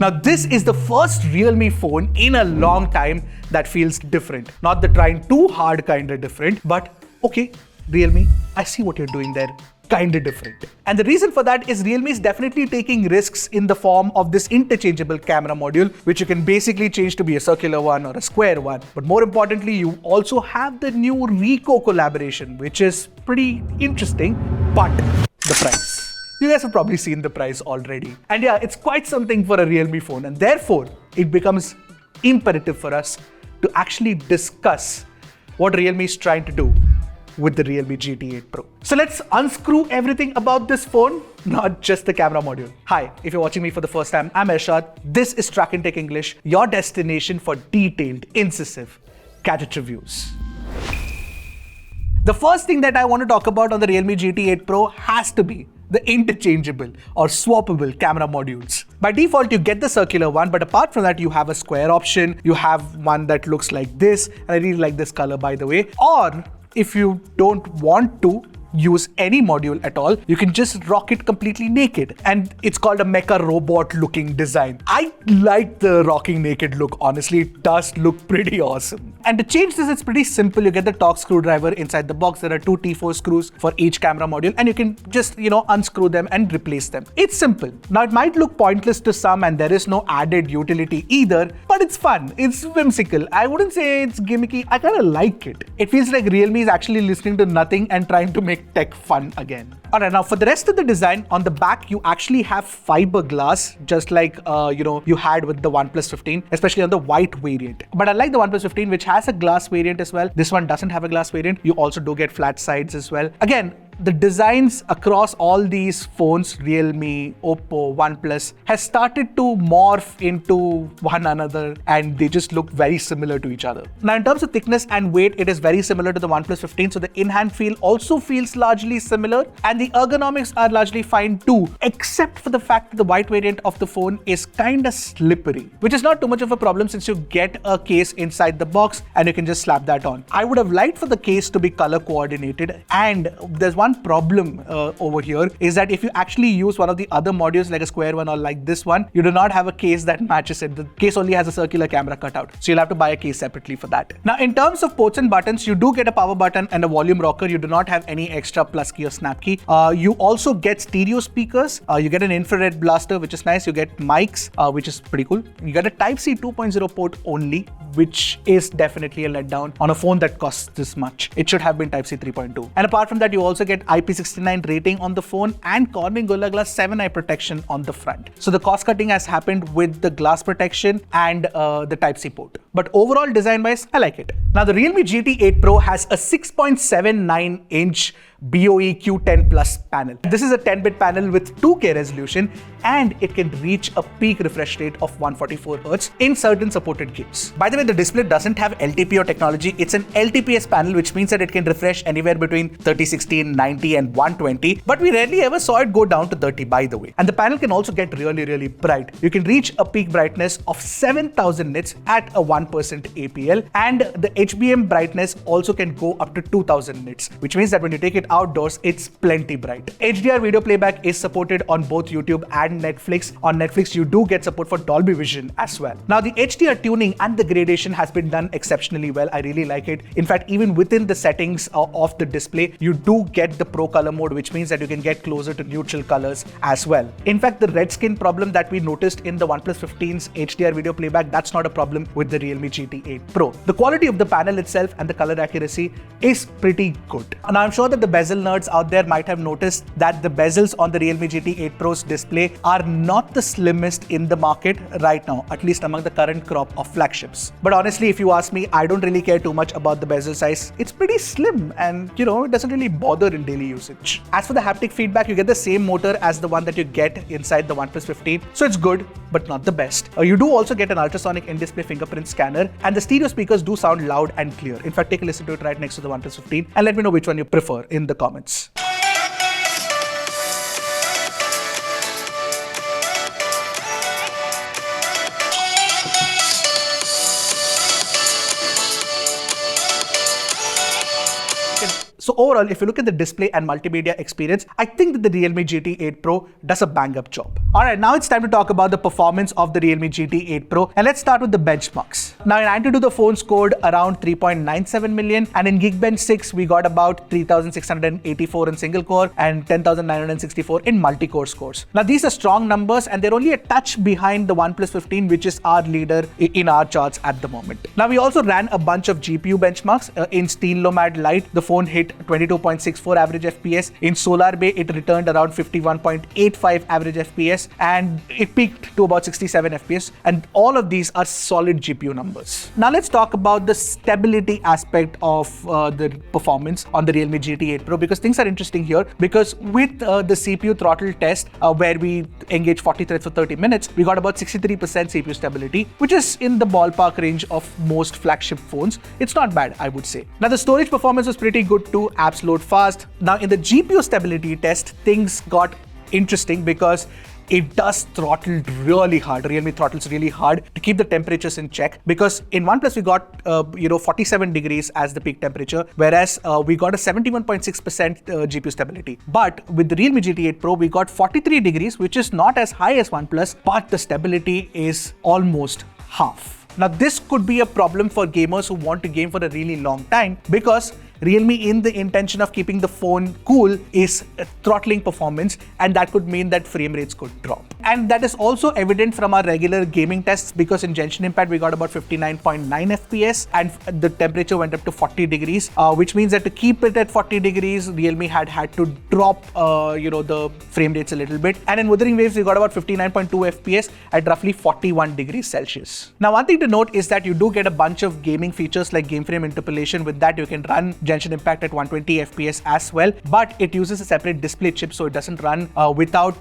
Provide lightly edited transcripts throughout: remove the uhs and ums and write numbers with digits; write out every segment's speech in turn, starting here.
Now this is the first Realme phone in a long time that feels different. Not the trying too hard kind of different, but okay, Realme, I see what you're doing there. Kind of different. And the reason for that is Realme is definitely taking risks in the form of this interchangeable camera module, which you can basically change to be a circular one or a square one. But more importantly, you also have the new Ricoh collaboration, which is pretty interesting, but the price. You guys have probably seen the price already. And yeah, it's quite something for a Realme phone, and therefore it becomes imperative for us to actually discuss what Realme is trying to do with the Realme GT 8 Pro. So let's unscrew everything about this phone, not just the camera module. Hi, if you're watching me for the first time, I'm Ershad. This is Trakin Tech English, your destination for detailed, incisive gadget reviews. The first thing that I want to talk about on the Realme GT 8 Pro has to be the interchangeable or swappable camera modules. By default, you get the circular one, but apart from that, you have a square option. You have one that looks like this, and I really like this color, by the way. Or if you don't want to use any module at all, you can just rock it completely naked. And it's called a mecha robot looking design. I like the rocking naked look, honestly. It does look pretty awesome. And to change this, it's pretty simple. You get the Torx screwdriver inside the box. There are 2 T4 screws for each camera module, and you can just, unscrew them and replace them. It's simple. Now, it might look pointless to some, and there is no added utility either, but it's fun. It's whimsical. I wouldn't say it's gimmicky. I kind of like it. It feels like Realme is actually listening to nothing and trying to make tech fun again. Alright, now for the rest of the design, on the back you actually have fiberglass, just like you had with the OnePlus 15, especially on the white variant. But I like the OnePlus 15, which has a glass variant as well. This one doesn't have a glass variant. You also do get flat sides as well. Again, the designs across all these phones, Realme, Oppo, OnePlus, has started to morph into one another, and they just look very similar to each other. Now, in terms of thickness and weight, it is very similar to the OnePlus 15, so the in-hand feel also feels largely similar, and the ergonomics are largely fine too, except for the fact that the white variant of the phone is kind of slippery, which is not too much of a problem since you get a case inside the box and you can just slap that on. I would have liked for the case to be color coordinated, and there's one problem over here is that if you actually use one of the other modules like a square one or like this one, you do not have a case that matches it. The case only has a circular camera cutout, so you'll have to buy a case separately for that. Now, in terms of ports and buttons, you do get a power button and a volume rocker. You do not have any extra plus key or snap key. You also get stereo speakers. You get an infrared blaster, which is nice. You get mics, which is pretty cool. You get a Type-C 2.0 port only, which is definitely a letdown on a phone that costs this much. It should have been Type-C 3.2. And apart from that, you also get IP69 rating on the phone and Corning Gorilla Glass 7 eye protection on the front. So the cost cutting has happened with the glass protection and the Type-C port. But overall, design-wise, I like it. Now, the Realme GT 8 Pro has a 6.79-inch BOE Q10 Plus panel. This is a 10-bit panel with 2K resolution, and it can reach a peak refresh rate of 144Hz in certain supported games. By the way, the display doesn't have LTPO technology. It's an LTPS panel, which means that it can refresh anywhere between 3060, 90 and 120, but we rarely ever saw it go down to 30, by the way. And the panel can also get really, really bright. You can reach a peak brightness of 7000 nits at a 1% APL, and the HBM brightness also can go up to 2000 nits, which means that when you take it outdoors, it's plenty bright. HDR video playback is supported on both YouTube and Netflix. On Netflix, you do get support for Dolby Vision as well. Now, the HDR tuning and the gradation has been done exceptionally well. I really like it. In fact, even within the settings of the display, you do get the Pro Color mode, which means that you can get closer to neutral colors as well. In fact, the red skin problem that we noticed in the OnePlus 15's HDR video playback, that's not a problem with the Realme GT 8 Pro. The quality of the panel itself and the color accuracy is pretty good. And I'm sure that the bezel nerds out there might have noticed that the bezels on the Realme GT 8 Pro's display are not the slimmest in the market right now, at least among the current crop of flagships. But honestly, if you ask me, I don't really care too much about the bezel size. It's pretty slim and, it doesn't really bother in daily usage. As for the haptic feedback, you get the same motor as the one that you get inside the OnePlus 15, so it's good, but not the best. You do also get an ultrasonic in-display fingerprint scanner, and the stereo speakers do sound loud and clear. In fact, take a listen to it right next to the OnePlus 15 and let me know which one you prefer in the comments. So overall, if you look at the display and multimedia experience, I think that the Realme GT 8 Pro does a bang up job. Alright, now it's time to talk about the performance of the Realme GT 8 Pro, and let's start with the benchmarks. Now in Antutu, the phone scored around 3.97 million, and in Geekbench 6 we got about 3,684 in single core and 10,964 in multi-core scores. Now these are strong numbers, and they're only a touch behind the OnePlus 15, which is our leader in our charts at the moment. Now we also ran a bunch of GPU benchmarks. In Steel Nomad Lite, the phone hit 22.64 average FPS. In Solar Bay, it returned around 51.85 average FPS, and it peaked to about 67 FPS, and all of these are solid GPU numbers. Now let's talk about the stability aspect of the performance on the Realme GT 8 Pro, because things are interesting here, because with the CPU throttle test where we engage 40 threads for 30 minutes, we got about 63% CPU stability, which is in the ballpark range of most flagship phones. It's not bad, I would say. Now the storage performance was pretty good too, apps load fast. Now in the GPU stability test, things got interesting because it does throttle really hard. Realme throttles really hard to keep the temperatures in check, because in OnePlus we got 47 degrees as the peak temperature, whereas we got a 71.6% GPU stability. But with the Realme GT 8 Pro we got 43 degrees, which is not as high as OnePlus, but the stability is almost half. Now this could be a problem for gamers who want to game for a really long time, because Realme, in the intention of keeping the phone cool, is throttling performance, and that could mean that frame rates could drop. And that is also evident from our regular gaming tests, because in Genshin Impact we got about 59.9 FPS and the temperature went up to 40 degrees, which means that to keep it at 40 degrees, Realme had to drop the frame rates a little bit. And in Wuthering Waves we got about 59.2 FPS at roughly 41 degrees Celsius. Now one thing to note is that you do get a bunch of gaming features like game frame interpolation. With that you can run Genshin Impact at 120 FPS as well, but it uses a separate display chip, so it doesn't run without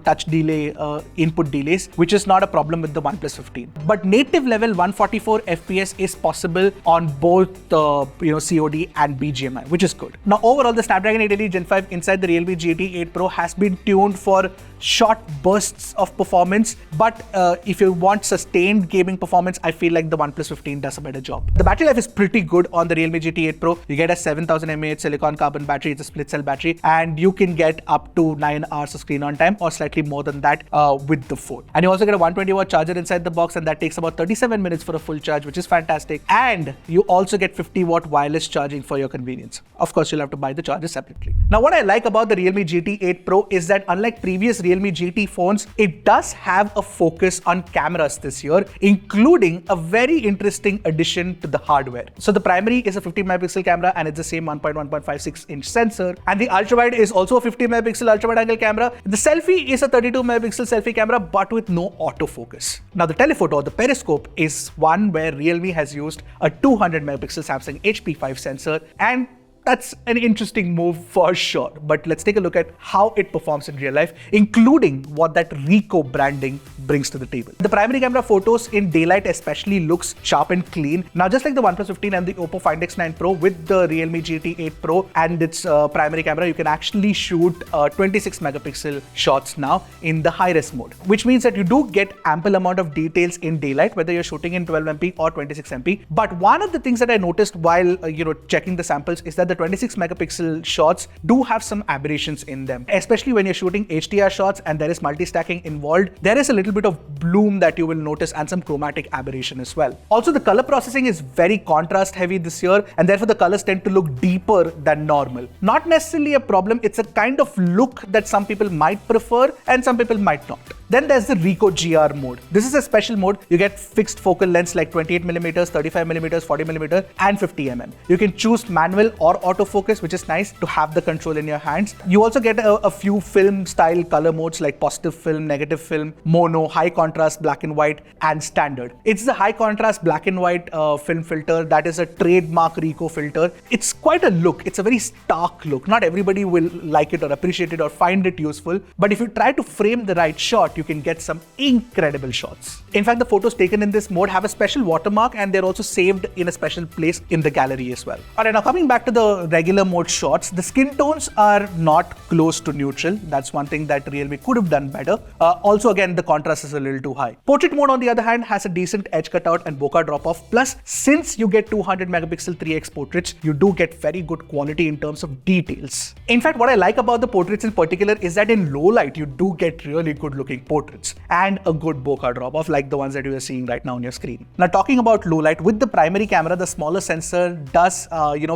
touch delay input delays, which is not a problem with the OnePlus 15. But native level 144 FPS is possible on both COD and BGMI, which is good. Now overall, the Snapdragon 880 Gen 5 inside the Realme GT 8 Pro has been tuned for short bursts of performance, but if you want sustained gaming performance, I feel like the OnePlus 15 does a better job. The battery life is pretty good on the Realme GT 8 Pro. You get a 7000 mAh silicon carbon battery. It's a split cell battery, and you can get up to 9 hours of screen on time, or slightly more than that with the phone. And you also get a 120 watt charger inside the box, and that takes about 37 minutes for a full charge, which is fantastic. And you also get 50 watt wireless charging for your convenience. Of course, you'll have to buy the charger separately. Now what I like about the Realme GT 8 Pro is that unlike previous Realme GT phones, it does have a focus on cameras this year, including a very interesting addition to the hardware. So the primary is a 50 megapixel camera, and it's the same 1.1.56 inch sensor, and the ultra wide is also a 50 megapixel ultra wide angle camera. The selfie is a 32 megapixel selfie camera, but with no autofocus. Now the telephoto or the periscope is one where Realme has used a 200 megapixel Samsung HP5 sensor, and that's an interesting move for sure. But let's take a look at how it performs in real life, including what that Ricoh branding brings to the table. The primary camera photos in daylight especially looks sharp and clean. Now just like the OnePlus 15 and the Oppo Find X9 Pro, with the Realme GT 8 Pro and its primary camera, you can actually shoot 26 megapixel shots now in the high-res mode, which means that you do get ample amount of details in daylight, whether you're shooting in 12MP or 26MP. But one of the things that I noticed while checking the samples is that the 26 megapixel shots do have some aberrations in them, especially when you're shooting HDR shots and there is multi-stacking involved. There is a little bit of bloom that you will notice, and some chromatic aberration as well. Also, the color processing is very contrast heavy this year, and therefore the colors tend to look deeper than normal. Not necessarily a problem, it's a kind of look that some people might prefer and some people might not. Then there's the Ricoh GR mode. This is a special mode. You get fixed focal lengths like 28mm, 35mm, 40mm and 50mm. You can choose manual or autofocus, which is nice to have the control in your hands. You also get a few film style color modes like positive film, negative film, mono, high contrast, black and white and standard. It's the high contrast black and white film filter that is a trademark Ricoh filter. It's quite a look. It's a very stark look. Not everybody will like it or appreciate it or find it useful, but if you try to frame the right shot, but you can get some incredible shots. In fact, the photos taken in this mode have a special watermark and they're also saved in a special place in the gallery as well. Alright, now coming back to the regular mode shots, the skin tones are not close to neutral. That's one thing that Realme could have done better. Also, again, the contrast is a little too high. Portrait mode, on the other hand, has a decent edge cutout and bokeh drop-off. Plus, since you get 200 megapixel 3x portraits, you do get very good quality in terms of details. In fact, what I like about the portraits in particular is that in low light, you do get really good looking portraits and a good bokeh drop-off like the ones that you are seeing right now on your screen. Now, talking about low light, with the primary camera, the smaller sensor does,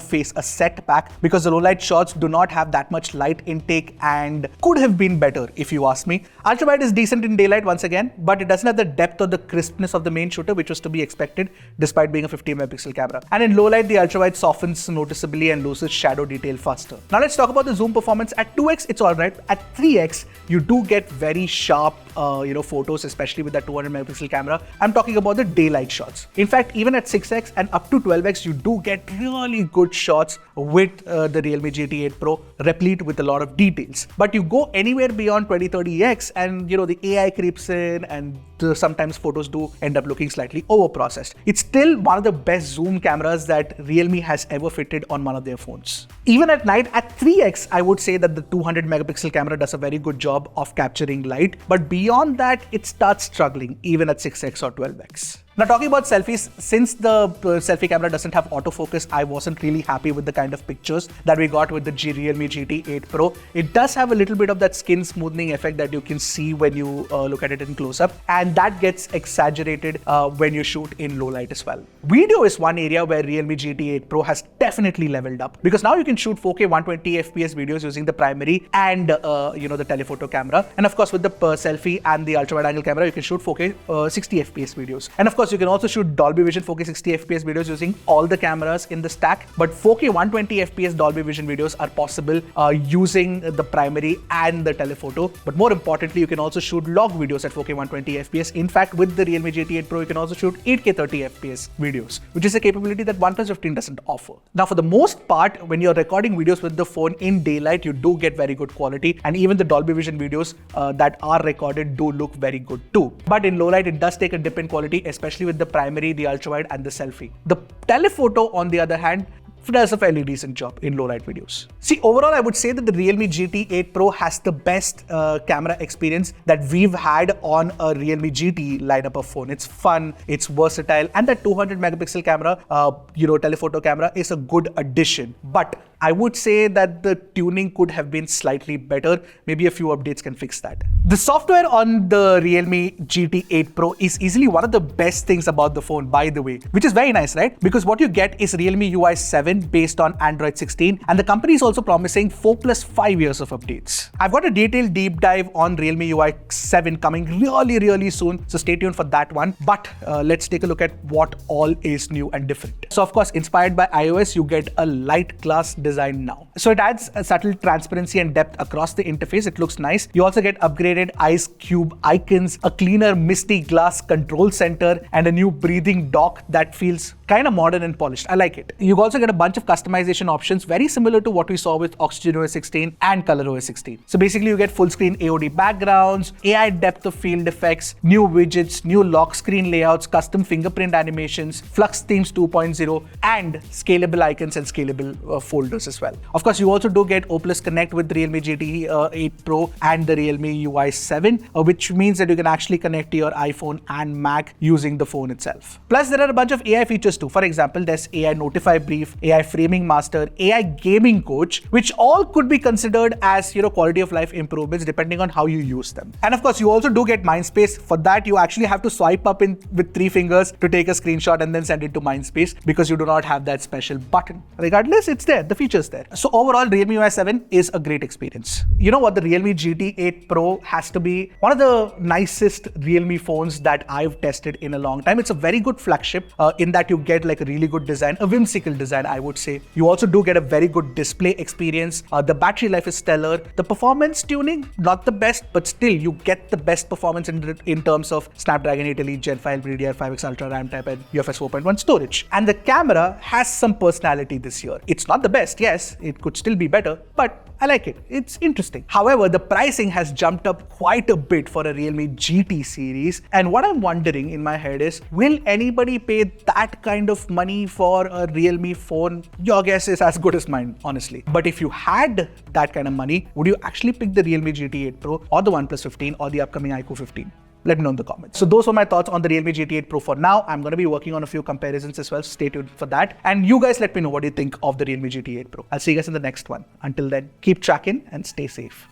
face a setback because the low light shots do not have that much light intake and could have been better if you ask me. Ultra wide is decent in daylight once again, but it doesn't have the depth or the crispness of the main shooter, which was to be expected despite being a 50 megapixel camera. And in low light, the ultra wide softens noticeably and loses shadow detail faster. Now let's talk about the zoom performance. At 2x, it's alright. At 3x, you do get very sharp photos, especially with that 200 megapixel camera. I'm talking about the daylight shots. In fact, even at 6x and up to 12x, you do get really good shots with the Realme GT 8 Pro, replete with a lot of details. But you go anywhere beyond 20-30x and the AI creeps in and sometimes photos do end up looking slightly over-processed. It's still one of the best zoom cameras that Realme has ever fitted on one of their phones. Even at night, at 3x, I would say that the 200 megapixel camera does a very good job of capturing light, but beyond that, it starts struggling even at 6x or 12x. Now, talking about selfies, since the selfie camera doesn't have autofocus, I wasn't really happy with the kind of pictures that we got with the Realme GT 8 Pro. It does have a little bit of that skin smoothing effect that you can see when you look at it in close-up, and that gets exaggerated when you shoot in low light as well. Video is one area where Realme GT 8 Pro has definitely leveled up, because now you can shoot 4K 120 FPS videos using the primary and the telephoto camera, and of course with the selfie and the ultra wide angle camera, you can shoot 4K 60 FPS videos, and of course you can also shoot Dolby Vision 4K 60 FPS videos using all the cameras in the stack. But 4K 120 FPS Dolby Vision videos are possible using the primary and the telephoto. But more importantly, you can also shoot log videos at 4K 120 FPS. In fact, with the Realme GT 8 Pro, you can also shoot 8K 30 FPS videos, which is a capability that OnePlus 15 doesn't offer. Now, for the most part, when you're recording videos with the phone in daylight, you do get very good quality, and even the Dolby Vision videos that are recorded do look very good too. But in low light, it does take a dip in quality, especially with the primary, the ultra wide, and the selfie. The telephoto, on the other hand, does a fairly decent job in low light videos. See, overall, I would say that the Realme GT 8 Pro has the best camera experience that we've had on a Realme GT lineup of phone. It's fun, it's versatile, and that 200 megapixel camera, telephoto camera is a good addition. But I would say that the tuning could have been slightly better. Maybe a few updates can fix that. The software on the Realme GT 8 Pro is easily one of the best things about the phone, by the way, which is very nice, right? Because what you get is Realme UI 7 based on Android 16, and the company is also promising 4+5 years of updates. I've got a detailed deep dive on Realme UI 7 coming really soon, so stay tuned for that one. But let's take a look at what all is new and different. So of course, inspired by iOS, you get a light glass design now. So it adds a subtle transparency and depth across the interface. It looks nice. You also get upgraded ice cube icons, a cleaner misty glass control center, and a new breathing dock that feels kind of modern and polished. I like it. You also get a bunch of customization options very similar to what we saw with OxygenOS 16 and ColorOS 16. So basically you get full screen AOD backgrounds, AI depth of field effects, new widgets, new lock screen layouts, custom fingerprint animations, Flux themes 2.0, and scalable icons and scalable folders as well. Of course, you also do get O+ Connect with Realme GT 8 Pro and the Realme UI 7, which means that you can actually connect to your iPhone and Mac using the phone itself. Plus, there are a bunch of AI features too. For example, there's AI Notify Brief, AI Framing Master, AI Gaming Coach, which all could be considered as quality of life improvements depending on how you use them. And of course, you also do get Mindspace. For that, you actually have to swipe up with 3 fingers to take a screenshot and then send it to Mindspace because you do not have that special button. Regardless, it's there. The feature's there. So overall, Realme UI 7 is a great experience. You know what? The Realme GT 8 Pro has to be one of the nicest Realme phones that I've tested in a long time. It's a very good flagship in that you get like a really good design, a whimsical design, I would say. You also do get a very good display experience. The battery life is stellar. The performance tuning, not the best, but still you get the best performance in terms of Snapdragon 8 Elite Gen 5 DDR5X Ultra RAM type and UFS 4.1 storage. And the camera has some personality this year. It's not the best, yes, it could still be better, but I like it. It's interesting. However, the pricing has jumped up quite a bit for a Realme GT series. And what I'm wondering in my head is, will anybody pay that kind of money for a Realme phone? Your guess is as good as mine, honestly. But if you had that kind of money, would you actually pick the Realme GT 8 Pro or the OnePlus 15 or the upcoming iQOO 15? Let me know in the comments. So those were my thoughts on the Realme GT 8 Pro for now. I'm going to be working on a few comparisons as well, so stay tuned for that. And you guys let me know what you think of the Realme GT 8 Pro. I'll see you guys in the next one. Until then, keep tracking and stay safe.